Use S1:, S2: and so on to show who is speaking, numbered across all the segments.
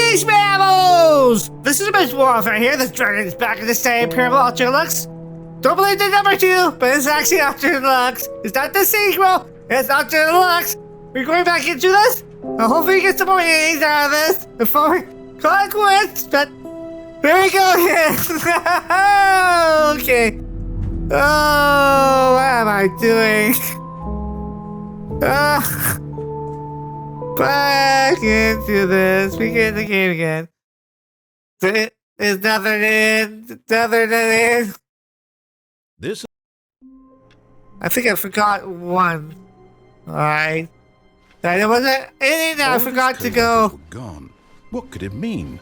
S1: Greetings, mammals! This is Miss Warfare here. This dragon is back in the Stanley Parable Ultra Deluxe. Don't believe the number 2, but it's actually Ultra Deluxe. It's not the sequel, it's Ultra Deluxe. We're going back into this. I hope we get some more innings out of this before we call it quits, but here we go here. Okay. Oh, what am I doing? Back into this. We get the game again. There's nothing in. Nothing in.
S2: This.
S1: I think I forgot one. Alright. There wasn't anything that I forgot to go.
S2: Gone. What could it mean?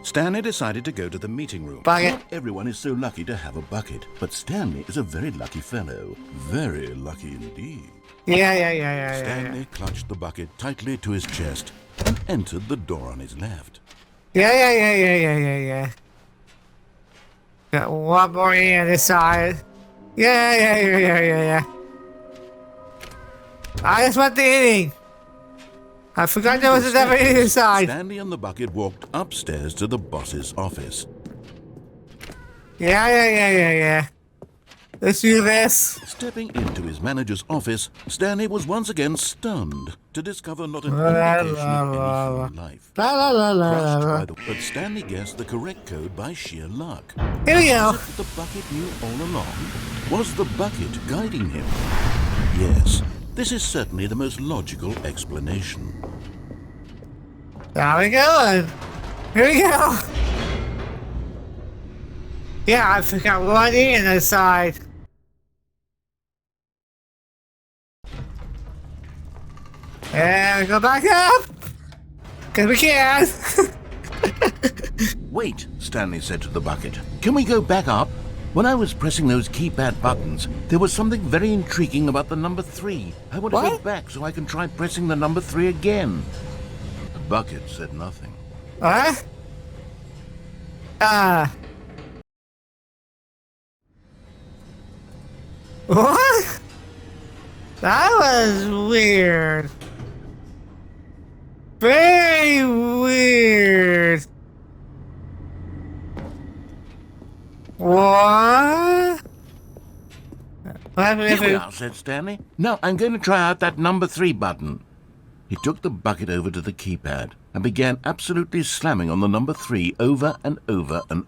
S2: Stanley decided to go to the meeting room.
S1: Bucket.
S2: Not everyone is so lucky to have a bucket, but Stanley is a very lucky fellow. Very lucky indeed.
S1: Yeah.
S2: Stanley clutched the bucket tightly to his chest and entered the door on his left.
S1: Yeah. Got one more on this side. Yeah. I just want the inning. I forgot there was another inning inside.
S2: Stanley and the bucket walked upstairs to the boss's office.
S1: Yeah. Let's do this.
S2: Stepping into his manager's office, Stanley was once again stunned to discover not an indication of anything in life. But Stanley guessed the correct code by sheer luck.
S1: Here we go.
S2: Was it that the bucket knew all along? Was the bucket guiding him? Yes, this is certainly the most logical explanation.
S1: There we go. Here we go. Yeah, I forgot one in inside. And go back up! Cause we can!
S2: Wait, Stanley said to the bucket. Can we go back up? When I was pressing those keypad buttons, there was something very intriguing about the number 3. I want to go back so I can try pressing the number 3 again. The bucket said nothing.
S1: What? What? That was weird. Very weird. What?
S2: Here we are, said Stanley. Now I'm going to try out that number 3 button. He took the bucket over to the keypad and began absolutely slamming on the number 3 over and over and...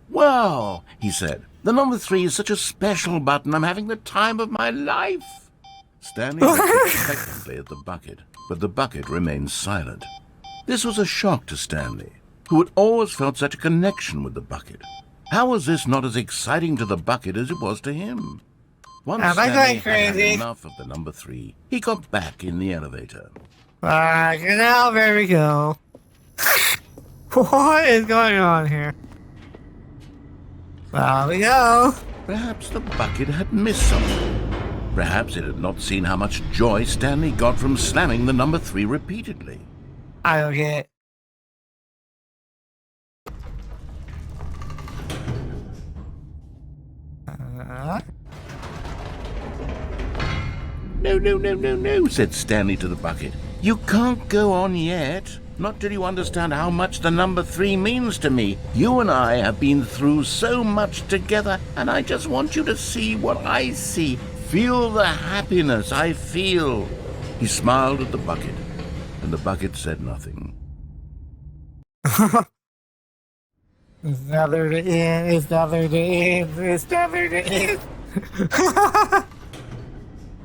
S2: Wow, he said. The number 3 is such a special button. I'm having the time of my life. Stanley looked expectantly at the bucket, but the bucket remained silent. This was a shock to Stanley, who had always felt such a connection with the bucket. How was this not as exciting to the bucket as it was to him? Once Stanley had enough of the number 3, he got back in the elevator.
S1: Now there we go. What is going on here? There we go.
S2: Perhaps the bucket had missed something. Perhaps it had not seen how much joy Stanley got from slamming the number 3 repeatedly.
S1: I don't get it.
S2: No, said Stanley to the bucket. You can't go on yet. Not till you understand how much the number 3 means to me. You and I have been through so much together, and I just want you to see what I see. Feel the happiness I feel. He smiled at the bucket, and the bucket said nothing.
S1: It's never the end. It's never the end. It's never the end.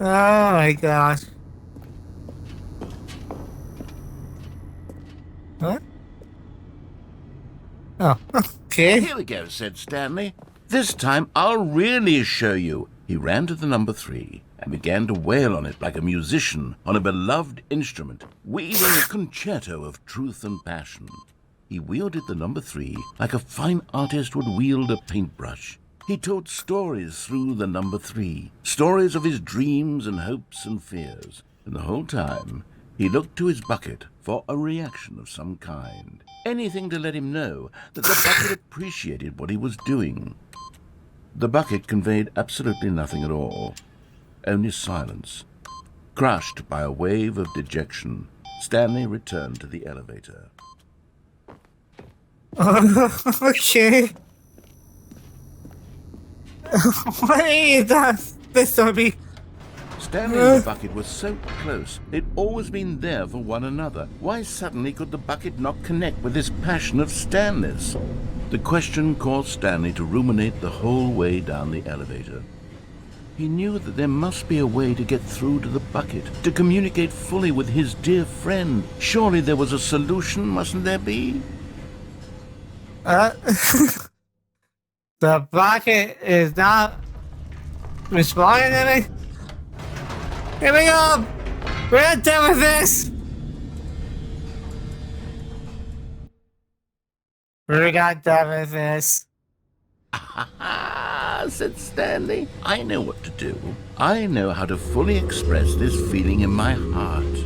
S1: Oh my gosh. Huh? Oh, okay.
S2: Here we go, said Stanley. This time I'll really show you. He ran to the number 3 and began to wail on it like a musician on a beloved instrument, weaving a concerto of truth and passion. He wielded the number 3 like a fine artist would wield a paintbrush. He told stories through the number 3, stories of his dreams and hopes and fears. And the whole time, he looked to his bucket for a reaction of some kind. Anything to let him know that the bucket appreciated what he was doing. The bucket conveyed absolutely nothing at all, only silence. Crushed by a wave of dejection, Stanley returned to the elevator.
S1: Okay. What is that? This zombie.
S2: Stanley and the bucket were so close. They'd always been there for one another. Why suddenly could the bucket not connect with this passion of Stanley's? The question caused Stanley to ruminate the whole way down the elevator. He knew that there must be a way to get through to the bucket, to communicate fully with his dear friend. Surely there was a solution, mustn't there be?
S1: The bucket is not responding to me. Here we go! We're not done with this! We're not done with this.
S2: "Ah," said Stanley. "I know what to do. I know how to fully express this feeling in my heart."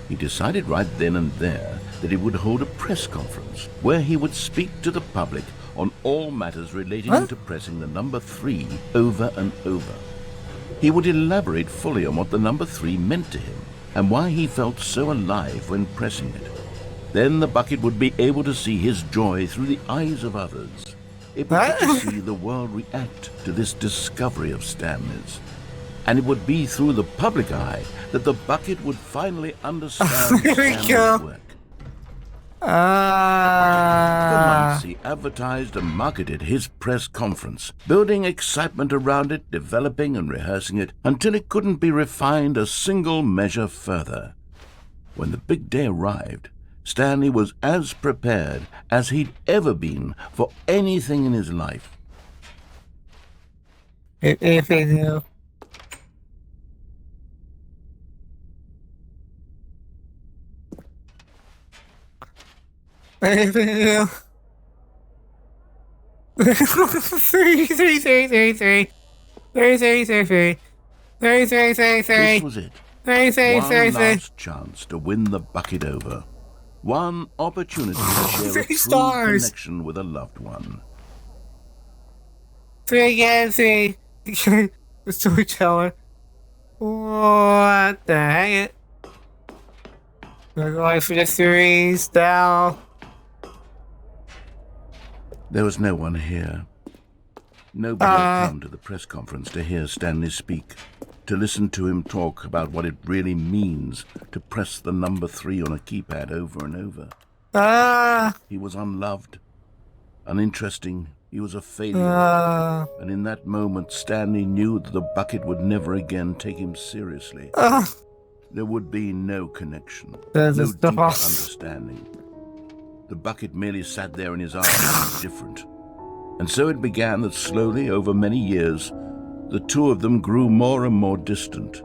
S2: He decided right then and there that he would hold a press conference where he would speak to the public on all matters relating to pressing the number 3 over and over. He would elaborate fully on what the number 3 meant to him and why he felt so alive when pressing it. Then the bucket would be able to see his joy through the eyes of others. It would get to see the world react to this discovery of Stanley's. And it would be through the public eye that the bucket would finally understand Stanley's work. For months, he advertised and marketed his press conference, building excitement around it, developing and rehearsing it, until it couldn't be refined a single measure further. When the big day arrived, Stanley was as prepared as he'd ever been for anything in his life.
S1: If he knew. If he knew. 3, 3, 3, 3, 3, 3. 3, 3, 3, 3. 3, 3, 3, 3.
S2: This was it.
S1: 3, 3, 3, 3.
S2: One last chance to win the bucket over. One opportunity to share a
S1: 3
S2: true
S1: stars.
S2: connection with a loved one.
S1: 3 again, 3. The storyteller. What the heck? We're going for the 3s now.
S2: There was no one here. Nobody had come to the press conference to hear Stanley speak, to listen to him talk about what it really means to press the number 3 on a keypad over and over. He was unloved, uninteresting. He was a failure. And in that moment, Stanley knew that the bucket would never again take him seriously. There would be no connection, no deep understanding. The bucket merely sat there in his arms, indifferent. And so it began that slowly, over many years, the two of them grew more and more distant.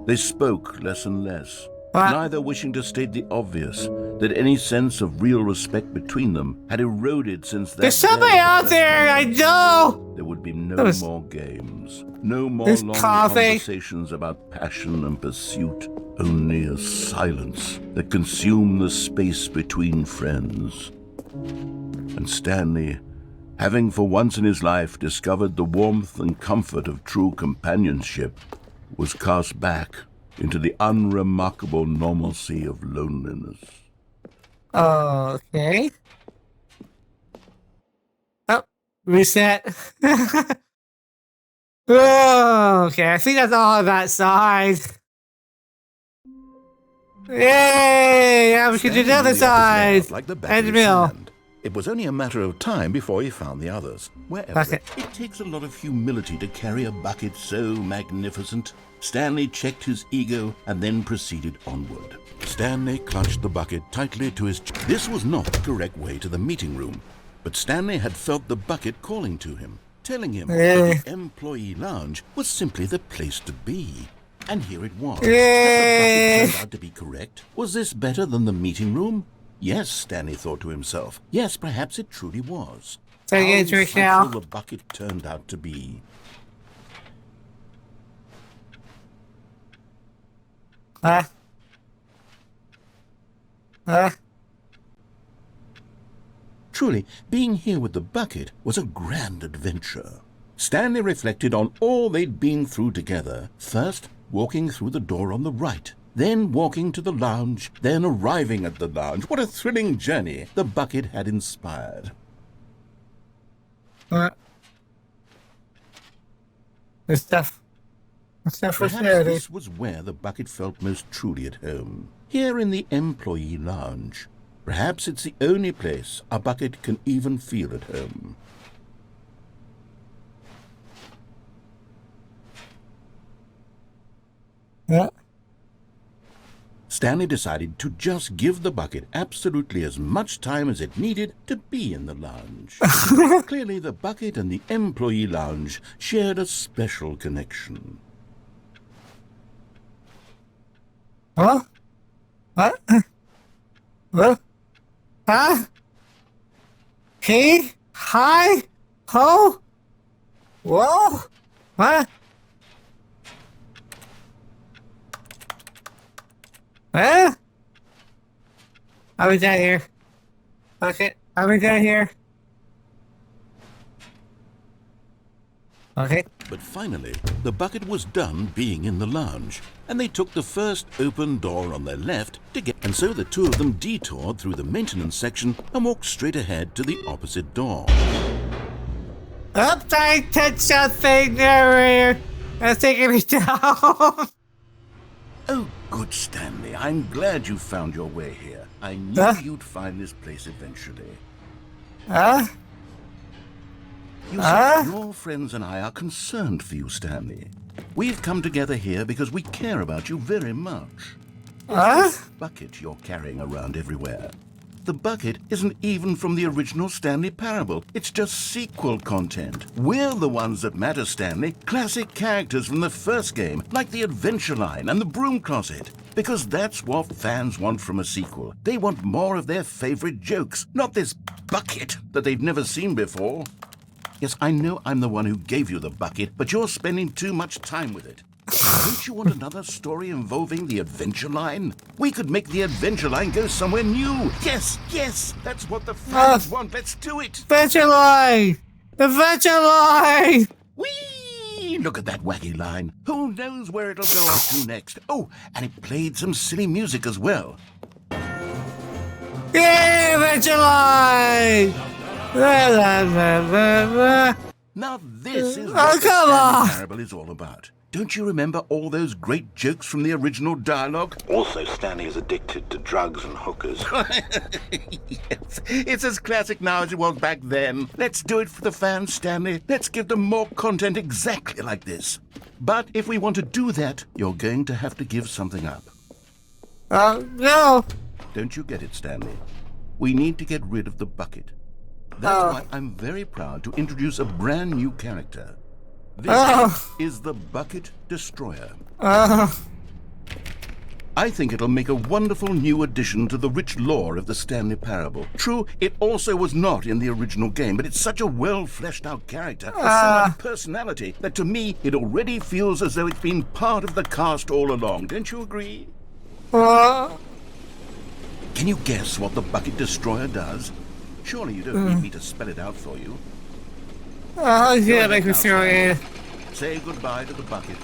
S2: They spoke less and less, neither wishing to state the obvious, that any sense of real respect between them had eroded since that
S1: There's somebody out there, I know!
S2: There would be no more games, no more long conversations about passion and pursuit, only a silence that consumed the space between friends. And Stanley, having for once in his life discovered the warmth and comfort of true companionship, was cast back into the unremarkable normalcy of loneliness.
S1: Okay. Oh, reset. Okay, I think that's all on that side. Yay! Now we can do the other side.
S3: Like the
S1: And mill.
S3: It was only a matter of time before he found the others.
S2: Wherever it takes a lot of humility to carry a bucket so magnificent. Stanley checked his ego and then proceeded onward.
S3: Stanley clutched the bucket tightly to his chest. This was not the correct way to the meeting room, but Stanley had felt the bucket calling to him, telling him that the employee lounge was simply the place to be. And here it was. Had the bucket turned out to be correct? Was this better than the meeting room? Yes, Stanley thought to himself. Yes, perhaps it truly was.
S1: So
S2: How
S1: you get tricked now.
S2: insightful the bucket turned out to be. Truly, being here with the bucket was a grand adventure. Stanley reflected on all they'd been through together. First, walking through the door on the right,
S3: then walking to the lounge, then arriving at the lounge. What a thrilling journey the bucket had inspired.
S1: This stuff was
S3: Perhaps
S1: scary.
S3: this was where the bucket felt most truly at home. Here in the employee lounge. Perhaps it's the only place a bucket can even feel at home.
S1: Yeah.
S3: Stanley decided to just give the bucket absolutely as much time as it needed to be in the lounge. Clearly, the bucket and the employee lounge shared a special connection.
S1: Huh? What? What? Huh? He? Hi? Ho? Whoa? What? Huh? Are we down here? Okay, are we down here? Okay.
S3: But finally, the bucket was done being in the lounge, and they took the first open door on their left to get... And so the two of them detoured through the maintenance section and walked straight ahead to the opposite door.
S1: Oops, I touched something there. It's taking me down.
S3: Oh, good, Stanley. I'm glad you found your way here. I knew
S1: Huh?
S3: you'd find this place eventually.
S1: Huh?
S3: You
S1: Huh?
S3: see, your friends and I are concerned for you, Stanley. We've come together here because we care about you very much.
S1: Huh?
S3: Bucket you're carrying around everywhere. The bucket isn't even from the original Stanley Parable. It's just sequel content. We're the ones that matter, Stanley. Classic characters from the first game, like the Adventure Line and the Broom Closet. Because that's what fans want from a sequel. They want more of their favorite jokes, not this bucket that they've never seen before. Yes, I know I'm the one who gave you the bucket, but you're spending too much time with it. Don't you want another story involving the Adventure Line? We could make the Adventure Line go somewhere new. Yes, yes, that's what the fans want. Let's do it.
S1: Adventure Line! Adventure Line!
S3: Whee! Look at that wacky line. Who knows where it'll go up to next? Oh, and it played some silly music as well.
S1: Yeah, Adventure Line!
S3: Now this is
S1: Oh,
S3: what the
S1: come on.
S3: Stanley Parable is all about. Don't you remember all those great jokes from the original dialogue? Also, Stanley is addicted to drugs and hookers. Yes, it's as classic now as it was back then. Let's do it for the fans, Stanley. Let's give them more content exactly like this. But if we want to do that, you're going to have to give something up.
S1: No.
S3: Don't you get it, Stanley? We need to get rid of the bucket. That's why I'm very proud to introduce a brand new character. This is the Bucket Destroyer. I think it'll make a wonderful new addition to the rich lore of the Stanley Parable. True, it also was not in the original game, but it's such a well-fleshed-out character, with so much personality, that to me, it already feels as though it's been part of the cast all along. Don't you agree? Can you guess what the Bucket Destroyer does? Surely you don't need me to spell it out for you.
S1: Yeah, make me feel it.
S3: Say goodbye to the bucket.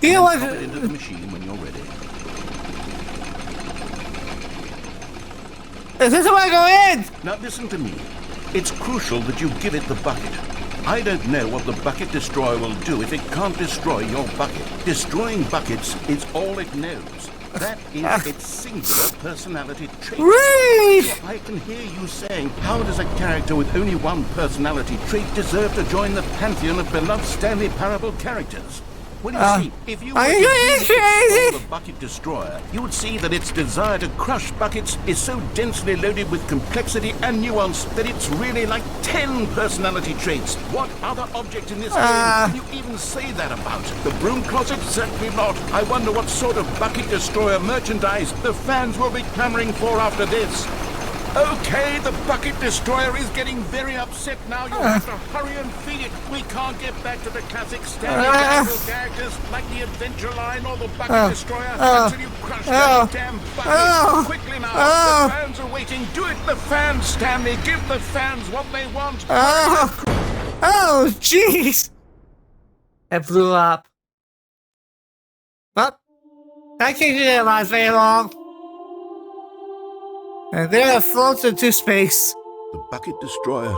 S1: You know
S3: Pop it
S1: what?
S3: into the machine when you're ready.
S1: Is this where I go in?
S3: Now listen to me. It's crucial that you give it the bucket. I don't know what the Bucket Destroyer will do if it can't destroy your bucket. Destroying buckets is all it knows. That is its singular personality trait.
S1: Whee!
S3: I can hear you saying, how does a character with only one personality trait deserve to join the pantheon of beloved Stanley Parable characters? Well, you see, if you were
S1: are
S3: to
S1: you
S3: really
S1: crazy?
S3: explore the Bucket Destroyer, you would see that its desire to crush buckets is so densely loaded with complexity and nuance that it's really like 10 personality traits. What other object in this game can you even say that about? The Broom Closet? Certainly not. I wonder what sort of Bucket Destroyer merchandise the fans will be clamoring for after this. Okay, the Bucket Destroyer is getting very upset now. You'll have to hurry and feed it. We can't get back to the classic Stanley Parable characters like the Adventure Line or the Bucket Destroyer until you crush that damn bucket. Quickly now, the fans are waiting. Do it, the fans, Stanley. Give the fans what they want.
S1: Oh, jeez! It blew up. What? That king didn't last very long. And then it floats into space.
S3: The bucket destroyer.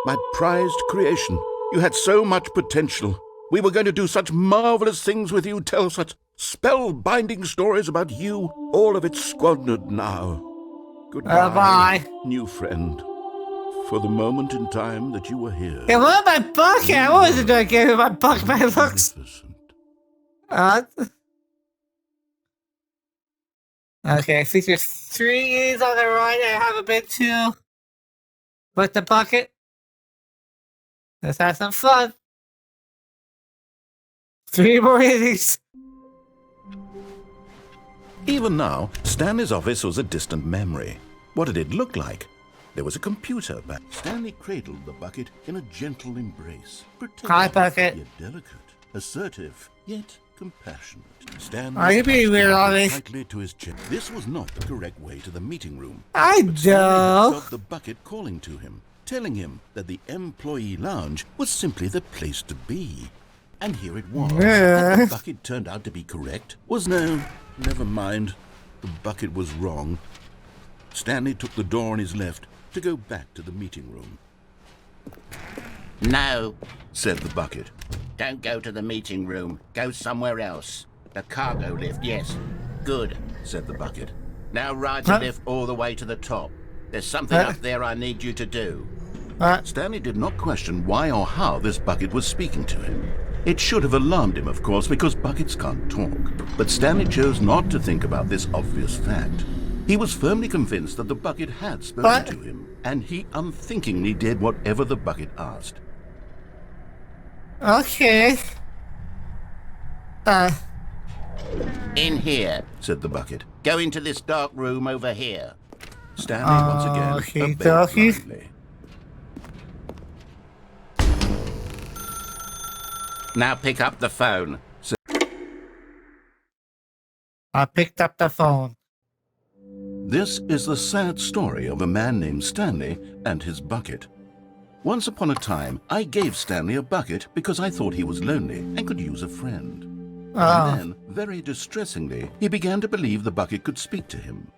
S3: My prized creation. You had so much potential. We were going to do such marvelous things with you, tell such spellbinding stories about you. All of it squandered now. Goodbye,
S1: Bye.
S3: new friend. For the moment in time that you were here.
S1: Hey, what about my bucket? I wasn't doing good with my bucket, my looks.
S3: Magnificent.
S1: Okay, I think there's 3 E's on the right I haven't been to. With the bucket. Let's have some fun. 3 more innings.
S3: Even now, Stanley's office was a distant memory. What did it look like? There was a computer back. Stanley cradled the bucket in a gentle embrace.
S1: Hi, bucket.
S3: Yet delicate, assertive, yet compassionate. Stanley
S1: Are you being weird on me?
S3: tightly to his chest. This was not the correct way to the meeting room.
S1: I
S3: But Stanley had
S1: know.
S3: felt the bucket calling to him, telling him that the employee lounge was simply the place to be. And here it was.
S1: Yeah.
S3: Had the bucket turned out to be correct? No, never mind. The bucket was wrong. Stanley took the door on his left to go back to the meeting room.
S2: No,
S3: Said the bucket.
S2: don't go to the meeting room. Go somewhere else. The cargo lift, yes. Good.
S3: Said the bucket.
S2: Now ride the
S1: Huh?
S2: lift all the way to the top. There's something
S1: Huh?
S2: up there I need you to do.
S3: Stanley did not question why or how this bucket was speaking to him. It should have alarmed him, of course, because buckets can't talk. But Stanley chose not to think about this obvious fact. He was firmly convinced that the bucket had spoken
S1: What?
S3: to him, and he unthinkingly did whatever the bucket asked.
S1: Okay.
S2: In here.
S3: Said the bucket.
S2: Go into this dark room over here.
S3: Stanley once again
S1: Okay,
S3: obeyed
S1: dokie.
S3: blindly.
S2: Now pick up the phone.
S1: I picked up the phone.
S3: This is the sad story of a man named Stanley and his bucket. Once upon a time, I gave Stanley a bucket because I thought he was lonely and could use a friend.
S1: Oh.
S3: And then, very distressingly, he began to believe the bucket could speak to him.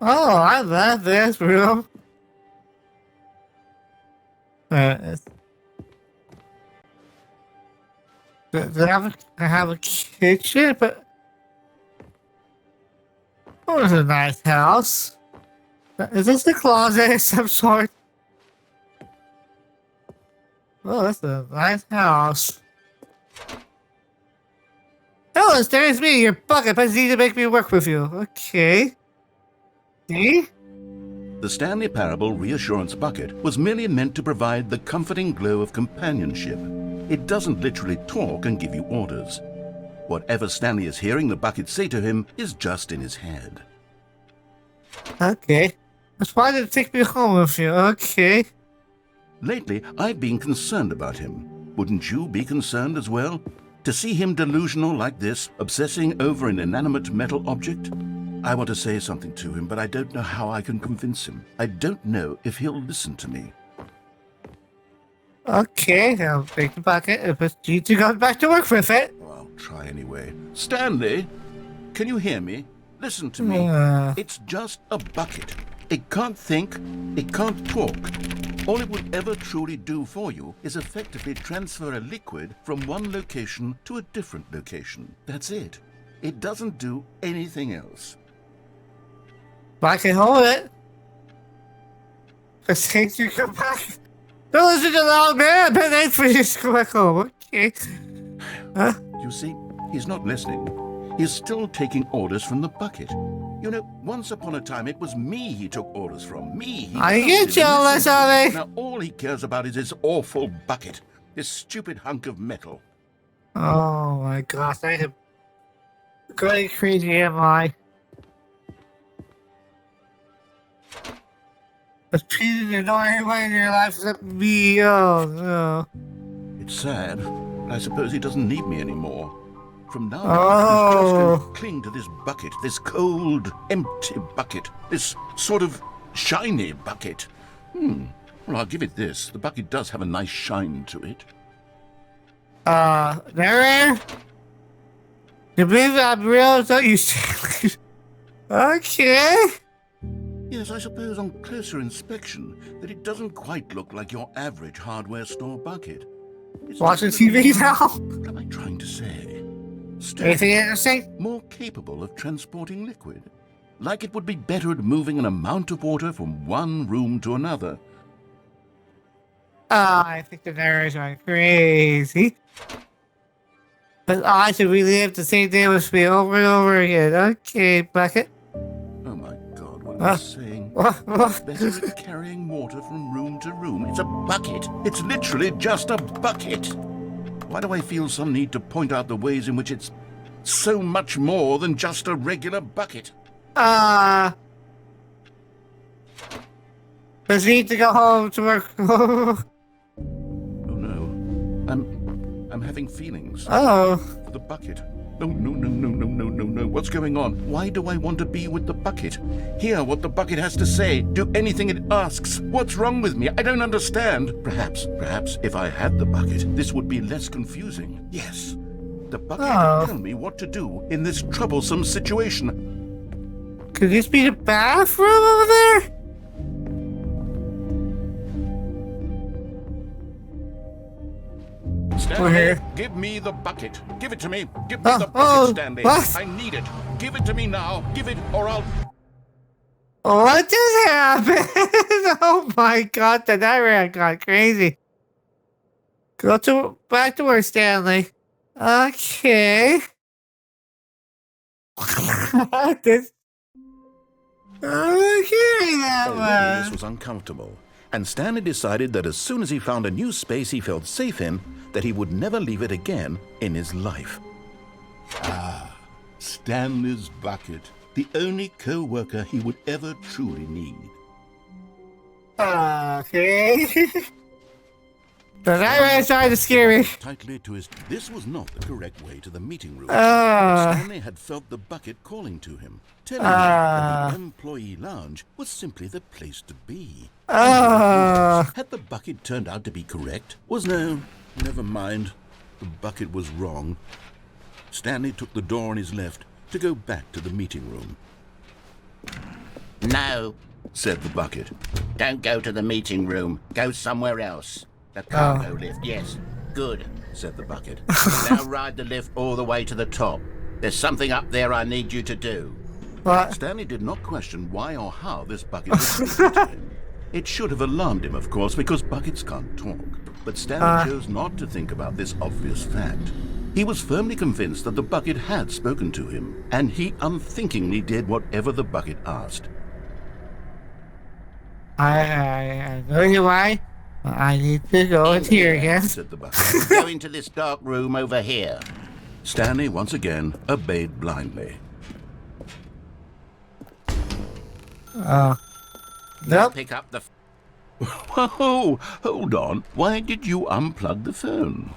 S1: Oh, I love this room. I have a kitchen, but oh, it's a nice house. Is this the closet of some sort? Oh, that's a nice house. Hello, there's me, your bucket, but need to make me work with you. Okay. See?
S3: The Stanley Parable Reassurance Bucket was merely meant to provide the comforting glow of companionship. It doesn't literally talk and give you orders. Whatever Stanley is hearing the bucket say to him is just in his head.
S1: Okay. That's why did it take me home with you? Okay.
S3: Lately, I've been concerned about him. Wouldn't you be concerned as well? To see him delusional like this, obsessing over an inanimate metal object? I want to say something to him, but I don't know how I can convince him. I don't know if he'll listen to me.
S1: Okay, I'll take the bucket and put you to go back to work with it.
S3: Well, I'll try anyway. Stanley, can you hear me? Listen to me. It's just a bucket. It can't think, it can't talk. All it would ever truly do for you is effectively transfer a liquid from one location to a different location. That's it. It doesn't do anything else.
S1: But I can hold it. Just take you come back. Don't listen to the loud man, but thanks for just go back home. Okay. Huh?
S3: You see, he's not listening. He's still taking orders from the bucket. You know, once upon a time, it was me he took orders from. Me. He
S1: I get
S3: trusted and
S1: jealous
S3: listened
S1: of
S3: to.
S1: it.
S3: Now, all he cares about is his awful bucket. This stupid hunk of metal.
S1: Oh my gosh, I am going crazy, am I? But please ignore anyone in your life except me. Oh no.
S3: It's sad. I suppose he doesn't need me anymore. From now on,
S1: Oh.
S3: he's just going to cling to this bucket, this cold, empty bucket, this sort of shiny bucket. Well, I'll give it this. The bucket does have a nice shine to it.
S1: Narrator? You believe I'm real? Don't you, Stanley? Okay.
S2: Yes, I suppose on closer inspection that it doesn't quite look like your average hardware store bucket. It's
S1: Watching
S2: just a little
S1: TV now.
S2: What am I trying to say? Still,
S1: Anything interesting?
S2: more capable of transporting liquid. Like it would be better at moving an amount of water from one room to another.
S1: I think the narrators are crazy. But I should relive the same day with me over and over again. Okay, bucket.
S2: Oh my God, what am I saying?
S1: What?
S2: Better at carrying water from room to room. It's a bucket. It's literally just a bucket. Why do I feel some need to point out the ways in which it's so much more than just a regular bucket?
S1: Does he need to go home to work?
S2: Oh no. I'm having feelings.
S1: Oh.
S2: For the bucket. No. What's going on? Why do I want to be with the bucket? Hear what the bucket has to say. Do anything it asks. What's wrong with me? I don't understand. Perhaps, if I had the bucket, this would be less confusing. Yes. The bucket can tell me what to do in this troublesome situation.
S1: Could this be the bathroom over there?
S2: Stanley, give me the bucket. Give it to me. Give me the bucket, Stanley.
S1: What?
S2: I need it. Give it to me now. Give it or I'll...
S1: What just happened? Oh my God, the nightmare got crazy. Back to work, Stanley. Okay. This... Okay, that
S3: Already this
S1: was...
S3: was uncomfortable, and Stanley decided that as soon as he found a new space he felt safe in, that he would never leave it again in his life.
S2: Stanley's bucket. The only co-worker he would ever truly need.
S1: Okay. The nightmare started to scare me.
S3: Tightly to his... This was not the correct way to the meeting room. Stanley had felt the bucket calling to him, telling him that the employee lounge was simply the place to be. Had the bucket turned out to be correct? No, never mind. The bucket was wrong. Stanley took the door on his left to go back to the meeting room.
S2: No, said the bucket. Don't go to the meeting room. Go somewhere else. The cargo lift, yes. Good, said the bucket. Now ride the lift all the way to the top. There's something up there I need you to do.
S1: What?
S2: Stanley did not question why or how this bucket was speaking to him. It should have alarmed him, of course, because buckets can't talk. But Stanley chose not to think about this obvious fact. He was firmly convinced that the bucket had spoken to him, and he unthinkingly did whatever the bucket asked.
S1: I know you why. I need to go in here again.
S2: Said the bucket. Go into this dark room over here. Stanley once again obeyed blindly.
S1: Nope.
S2: Pick up the... Whoa, hold on. Why did you unplug the phone?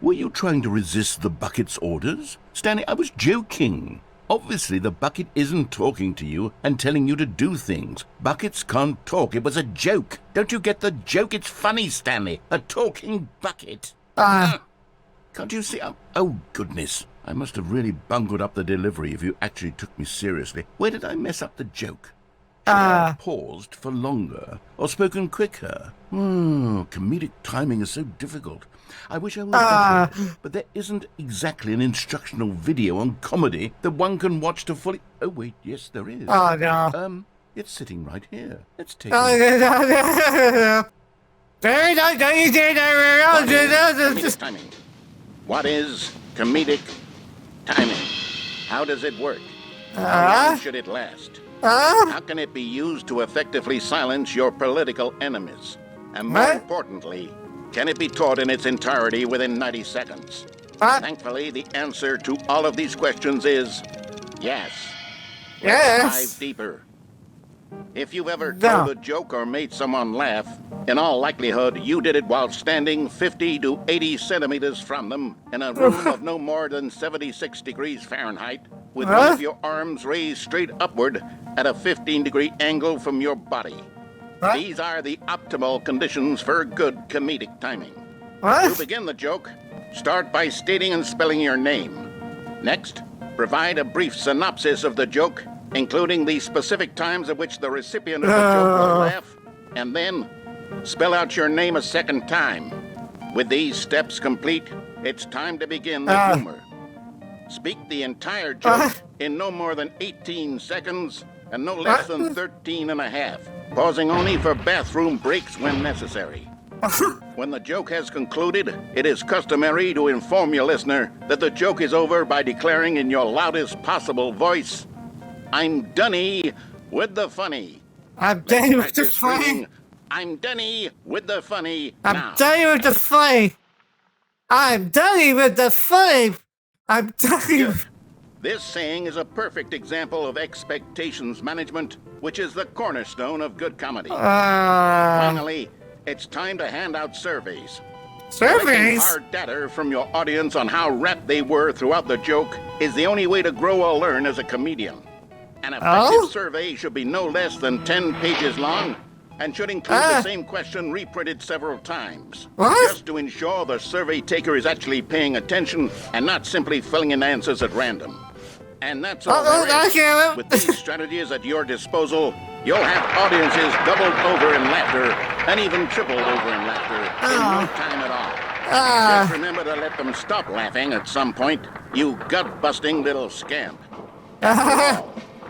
S2: Were you trying to resist the bucket's orders? Stanley, I was joking. Obviously, the bucket isn't talking to you and telling you to do things. Buckets can't talk. It was a joke. Don't you get the joke? It's funny, Stanley. A talking bucket. Can't you see? Oh, goodness. I must have really bungled up the delivery if you actually took me seriously. Where did I mess up the joke? Should I have paused for longer or spoken quicker? Comedic timing is so difficult. I wish I were better, but there isn't exactly an instructional video on comedy that one can watch to fully... Oh, wait, yes, there is.
S1: Oh, no.
S2: It's sitting right here. Let's take
S1: Oh,
S2: it.
S1: no. Very nice. Don't you dare
S2: Comedic timing. What is comedic timing? How does it work? How long should it last? How can it be used to effectively silence your political enemies? And more importantly, can it be taught in its entirety within 90 seconds? Thankfully, the answer to all of these questions is yes. Let's dive deeper. If you've ever told a joke or made someone laugh, in all likelihood, you did it while standing 50 to 80 centimeters from them in a room of no more than 76 degrees Fahrenheit, with one of your arms raised straight upward at a 15-degree angle from your body. These are the optimal conditions for good comedic timing. To begin the joke, start by stating and spelling your name. Next, Provide a brief synopsis of the joke, including the specific times at which the recipient of the joke will laugh, and then spell out your name a second time. With these steps complete, it's time to begin the humor. Speak the entire joke in no more than 18 seconds and no less than 13 and a half, pausing only for bathroom breaks when necessary. When the joke has concluded, it is customary to inform your listener that the joke is over by declaring in your loudest possible voice, "I'm Dunny with the funny."
S1: I'm done with the funny.
S2: I'm Dunny with the funny.
S1: I'm done with the funny. I'm done with the funny. I'm done.
S2: This saying is a perfect example of expectations management, which is the cornerstone of good comedy. Finally, it's time to hand out surveys. Collecting hard data from your audience on how rapt they were throughout the joke is the only way to grow or learn as a comedian. An effective survey should be no less than 10 pages long and should include the same question reprinted several times. Just to ensure the survey taker is actually paying attention and not simply filling in answers at random. And that's all there is. With these strategies at your disposal, you'll have audiences doubled over in laughter and even tripled over in laughter in no time at all. Just remember to let them stop laughing at some point, you gut-busting little scamp.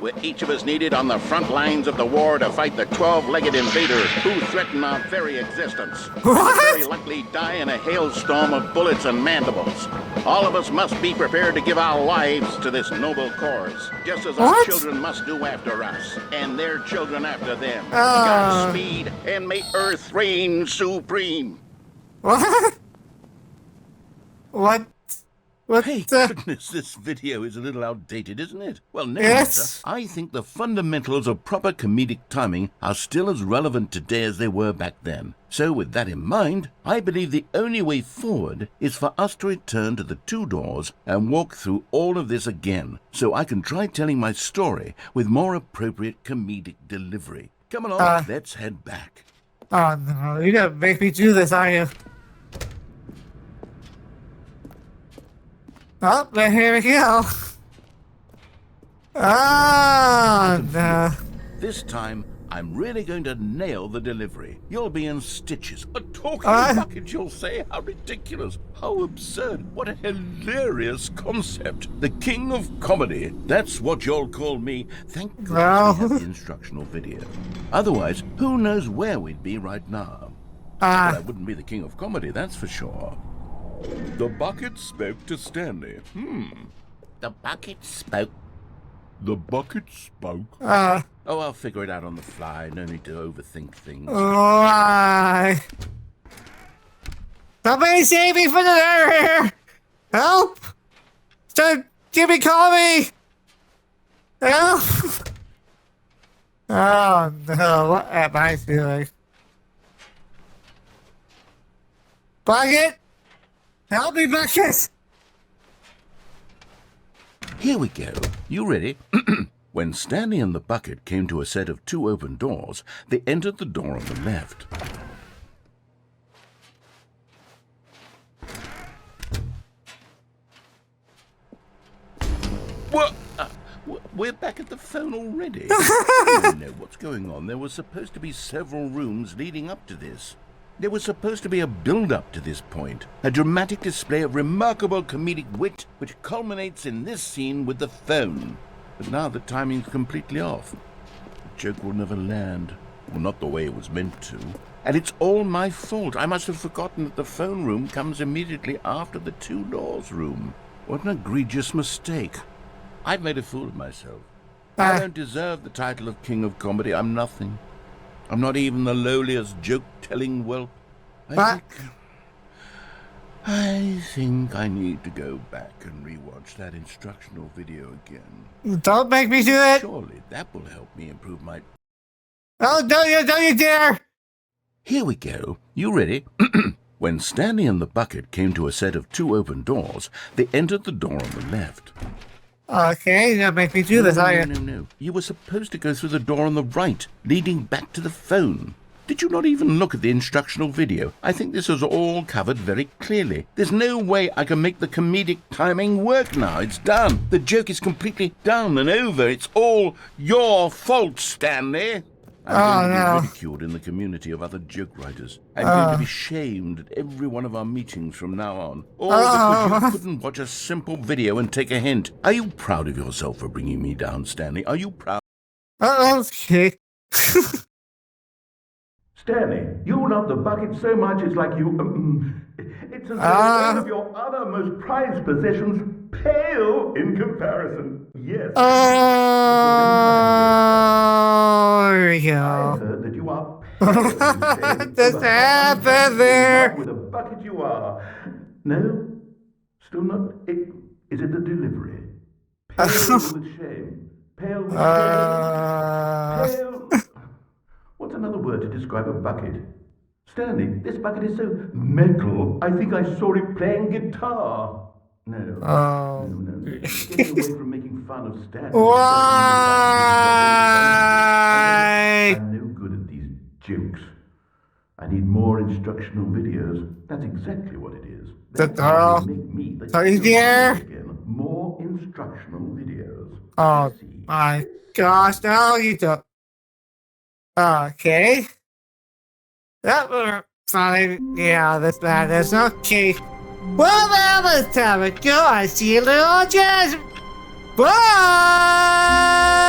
S2: With each of us needed on the front lines of the war to fight the 12-legged invaders who threaten our very existence. Very likely die in a hailstorm of bullets and mandibles. All of us must be prepared to give our lives to this noble cause, just as our children must do after us, and their children after them. Godspeed, and may Earth reign supreme.
S1: What?
S2: Hey, goodness, this video is a little outdated, isn't it? Well, no matter. I think the fundamentals of proper comedic timing are still as relevant today as they were back then. So with that in mind, I believe the only way forward is for us to return to the two doors and walk through all of this again, so I can try telling my story with more appropriate comedic delivery. Come along, let's head back.
S1: Oh no, you're gonna make me do this, aren't you? Oh, but here we go. Oh, no.
S2: This time, I'm really going to nail the delivery. You'll be in stitches. A talking bucket, you'll say? How ridiculous. How absurd. What a hilarious concept. The king of comedy. That's what you'll call me. Thank goodness we have the instructional video. Otherwise, who knows where we'd be right now. But I wouldn't be the king of comedy, that's for sure. The bucket spoke to Stanley.
S4: The bucket spoke?
S2: The bucket spoke. I'll figure it out on the fly. No need to overthink things.
S1: Why? Somebody save me from the narrator! Help! Jimmy, call me! Help! Oh no, what am I doing? Bucket! Help me, Bucket!
S2: Here we go. You ready? When Stanley and the bucket came to a set of two open doors, they entered the door on the left. What? We're back at the phone already. I don't know what's going on. There were supposed to be several rooms leading up to this. There was supposed to be a build-up to this point, a dramatic display of remarkable comedic wit which culminates in this scene with the phone. But now the timing's completely off. The joke will never land. Well, not the way it was meant to. And it's all my fault. I must have forgotten that the phone room comes immediately after the two doors room. What an egregious mistake. I've made a fool of myself. I don't deserve the title of King of Comedy. I'm nothing. I'm not even the lowliest joke-telling whelp. I think I need to go back and rewatch that instructional video again.
S1: Don't make me do it!
S2: Surely that will help me improve my...
S1: Oh, don't you dare!
S2: Here we go. You ready? When Stanley and the bucket came to a set of two open doors, they entered the door on the left.
S1: Okay, don't make me do this, are you?
S2: No. You were supposed to go through the door on the right, leading back to the phone. Did you not even look at the instructional video? I think this is all covered very clearly. There's no way I can make the comedic timing work now. It's done. The joke is completely done and over. It's all your fault, Stanley. I'm going to be ridiculed in the community of other joke writers. I'm going to be shamed at every one of our meetings from now on. All because you couldn't watch a simple video and take a hint. Are you proud of yourself for bringing me down, Stanley? Are you proud?
S1: Okay.
S2: Stanley, you love the bucket so much it's like you... it's as though one of your other most prized possessions pale in comparison. Yes.
S1: There we go.
S2: I heard that you are pale.
S1: What just happened there?
S2: With a bucket you are. No? Still not? Is it the delivery? Pale with shame. Pale with shame. Pale... What's another word to describe a bucket? Stanley, this bucket is so metal, I think I saw it playing guitar. No. No. Get away from making fun of Stanley.
S1: Why?
S2: I'm no good at these jokes. I need more instructional videos. That's exactly what it is.
S1: That's
S2: make me the
S1: again.
S2: More instructional videos.
S1: Oh my gosh, now you don't. Okay. That was fine. Yeah, this madness. Okay. Well, that was time to go. I see you, little Jazz. Bye!